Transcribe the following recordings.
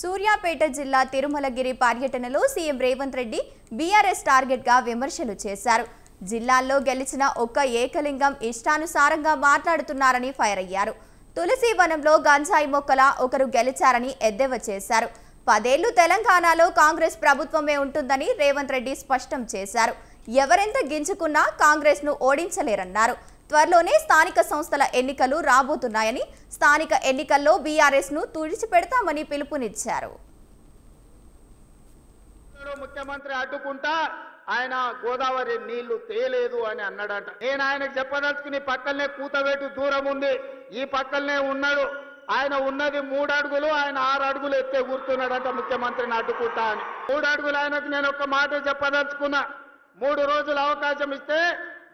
సూర్యాపేట జిల్లా తిరుమలగిరి పర్యటనలో CM Revanth Reddy BRS target గా విమర్శలు చేశారు. జిల్లాల్లో గెలిచిన ఒక్క ఏకలింగం ఇష్టానుసారంగా మాట్లాడుతున్నారని ఫైర్ అయ్యారు. తులసి వనంలో గంజాయి మొక్కల ఒకరు గెలిచారని ఎద్దేవా చేశారు. 10 ఏళ్లు తెలంగాణలో కాంగ్రెస్ ప్రభుత్వమే ఉంటుందని రేవంత్ రెడ్డి స్పష్టం చేశారు. ఎవరెంత గింజుకున్నా కాంగ్రెస్ ను ఓడించలేరన్నారు. త్వరలోనే స్థానిక సంస్థల ఎన్నికలు రాబోతున్నాయని, స్థానిక ఎన్నికల్లో బీఆర్ఎస్ ను తుడిచిపెడతామని పిలుపునిచ్చారు. ముఖ్యమంత్రి అడ్డుకుంటా ఆయన గోదావరి నీళ్లు తేలేదు అని అన్నాడంట. నేను ఆయనకు చెప్పదలుచుకుని పక్కనే కూతవేటు దూరం ఉంది, ఈ పక్కనే ఉన్నాడు. ఆయన ఉన్నది 3 అడుగులు, ఆయన 6 అడుగులు ఎత్తే కూర్చున్నాడంట ముఖ్యమంత్రిని అడ్డుకుంటా అని. 3 అడుగులు ఆయనకు నేను ఒక మాట చెప్పదలుచుకున్నా. 3 రోజులు అవకాశం ఇస్తే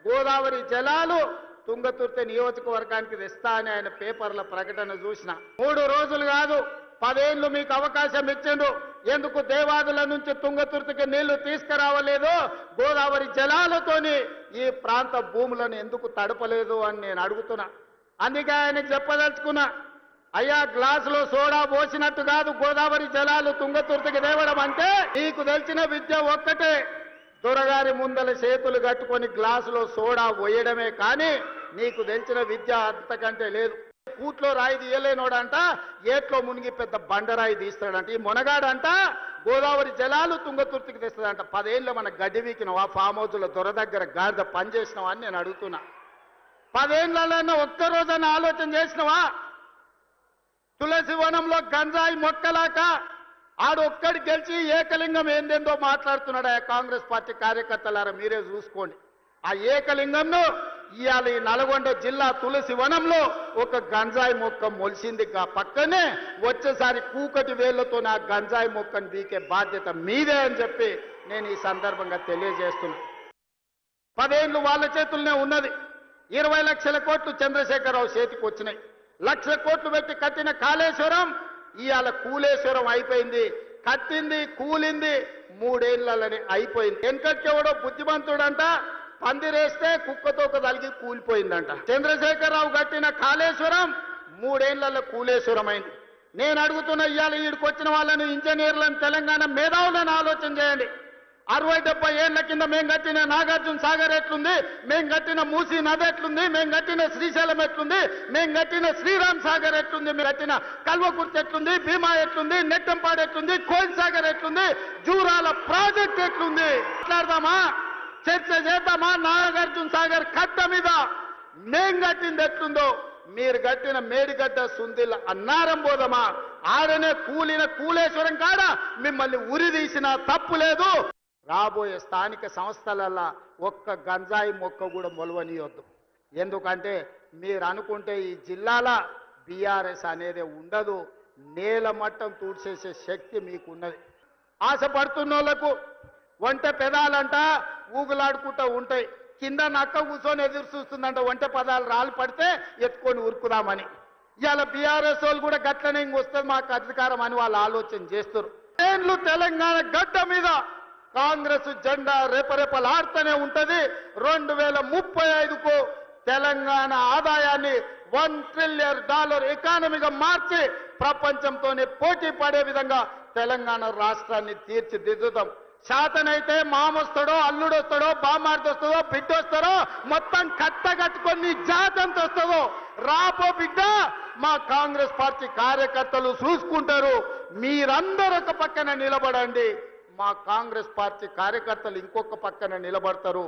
గోదావరి జలాలు తుంగతుర్తి నియోజకవర్గానికి తెస్తా అని ఆయన పేపర్ల ప్రకటన చూసిన. 3 రోజులు కాదు, 10 ఏళ్లు మీకు అవకాశం ఇచ్చిండు. ఎందుకు దేవాదుల నుంచి తుంగతుర్తికి నీళ్లు తీసుకురావలేదు? గోదావరి జలాలతోని ఈ ప్రాంత భూములను ఎందుకు తడపలేదు అని నేను అడుగుతున్నా. అందుకే ఆయనకు చెప్పదలుచుకున్నా, అయ్యా గ్లాసులో సోడా పోసినట్టు కాదు గోదావరి జలాలు తుంగతుర్తికి తేవడం అంటే. నీకు తెలిసిన విద్య ఒక్కటే, దొరగారి ముందల చేతులు కట్టుకొని గ్లాసులో సోడా పోయడమే, కానీ నీకు తెలిసిన విద్య అంతకంటే లేదు. కూట్లో రాయి తీయలేనోడంట ఏట్లో మునిగి పెద్ద బండరాయి తీస్తాడంట. ఈ మునగాడంట గోదావరి జలాలు తుంగతుర్తికి తెస్తాడంట. 10 ఏళ్ళు మన గడ్డి వీకినవా? ఫామ్ హౌస్ల దొర దగ్గర గాడిద పనిచేసినవా అని నేను అడుగుతున్నా. 10 ఏళ్ళన్నా ఒక్కరోజన్నా ఆలోచన చేసినవా? తులసి వనంలో గంజాయి మొక్కలాక ఆడొక్కడి గెలిచి ఏకలింగం ఏందేందో మాట్లాడుతున్నాడు. ఆ కాంగ్రెస్ పార్టీ కార్యకర్తలారా మీరే చూసుకోండి. ఆ ఏకలింగంను ఇవాళ ఈ నల్గొండ జిల్లా తులసి వనంలో ఒక గంజాయి మొక్క మొలిసింది. పక్కనే వచ్చేసారి కూకటి వేళ్లతో నా గంజాయి మొక్కను బీకే బాధ్యత మీదే అని చెప్పి నేను ఈ సందర్భంగా తెలియజేస్తున్నా. 10 ఏళ్ళు వాళ్ళ చేతుల్లోనే ఉన్నది. 20 లక్షల కోట్లు చంద్రశేఖరరావు చేతికి వచ్చినాయి. 1 లక్ష కోట్లు పెట్టి కట్టిన కాళేశ్వరం ఇవాళ కూలేశ్వరం అయిపోయింది. కట్టింది కూలింది 3 ఏళ్లలోనే అయిపోయింది. వెనకట్కెవడో బుద్ధిమంతుడంట పందిరేస్తే కుక్కతోక తలిగి కూలిపోయిందంట. చంద్రశేఖరరావు కట్టిన కాళేశ్వరం 3 ఏళ్లలో కూలేశ్వరం అయింది. నేను అడుగుతున్న ఇవాళ ఈడికి వచ్చిన వాళ్ళని, ఇంజనీర్లను, తెలంగాణ మేధావులను ఆలోచన చేయండి. 60-70 ఏళ్ల కింద మేము కట్టిన నాగార్జున సాగర్ ఎట్లుంది, మేము కట్టిన మూసీ నది ఎట్లుంది, మేము కట్టిన శ్రీశైలం ఎట్లుంది, మేము కట్టిన శ్రీరామ్ సాగర్ ఎట్లుంది, మేము కట్టిన కల్వకుర్తి ఎట్లుంది, భీమా ఎట్లుంది, నెట్టంపాడు ఎట్లుంది, కోయిల్ సాగర్ ఎట్లుంది, జూరాల ప్రాజెక్ట్ ఎట్లుంది? మాట్లాడదామా? చర్చ చేద్దామా? నాగార్జున సాగర్ కట్ట మీద మేం కట్టింది ఎట్లుందో, మీరు కట్టిన మేడిగడ్డ సుందిల అన్నారం పోదామా? ఆడనే కూలిన కూలేశ్వరం కాడ మిమ్మల్ని ఉరి తీసినా తప్పు లేదు. రాబోయే స్థానిక సంస్థలల్లో ఒక్క గంజాయి మొక్క కూడా మొలవనియొద్దు. ఎందుకంటే మీరు అనుకుంటే ఈ జిల్లాల బీఆర్ఎస్ అనేది ఉండదు. నేల మట్టం తూడ్చేసే శక్తి మీకున్నది. ఆశపడుతున్న వాళ్ళకు ఒంటె పెదాలంట ఊగులాడుకుంటూ ఉంటాయి. కింద నక్క కూర్చొని ఎదురు చూస్తుందంట ఒంటె పదాలు రాళ్ళు పడితే ఎత్తుకొని ఉరుకుదామని. ఇవాళ బీఆర్ఎస్ వాళ్ళు కూడా గట్లనే ఇంకొస్తుంది మాకు అధికారం అని వాళ్ళు ఆలోచన చేస్తారు. ఏళ్ళు తెలంగాణ గడ్డ మీద కాంగ్రెస్ జెండా రెపరెపలాడుతూనే ఉంటది. 2035కు తెలంగాణ ఆదాయాన్ని $1 ట్రిలియన్ ఎకానమీగా మార్చి ప్రపంచంతోనే పోటీ పడే విధంగా తెలంగాణ రాష్ట్రాన్ని తీర్చిదిద్దుతాం. శాతనైతే మామొస్తాడో, అల్లుడొస్తాడో, బామార్దొస్తాడో, బిడ్డొస్తాడో, మొత్తం కట్టగట్టుకొని జాతంత వస్తుందో రాబో బిడ్డ మా కాంగ్రెస్ పార్టీ కార్యకర్తలు చూసుకుంటారు. మీరందరూ ఒక పక్కన నిలబడండి, మా కాంగ్రెస్ పార్టీ కార్యకర్తలు ఇంకొక పక్కన నిలబడతారు.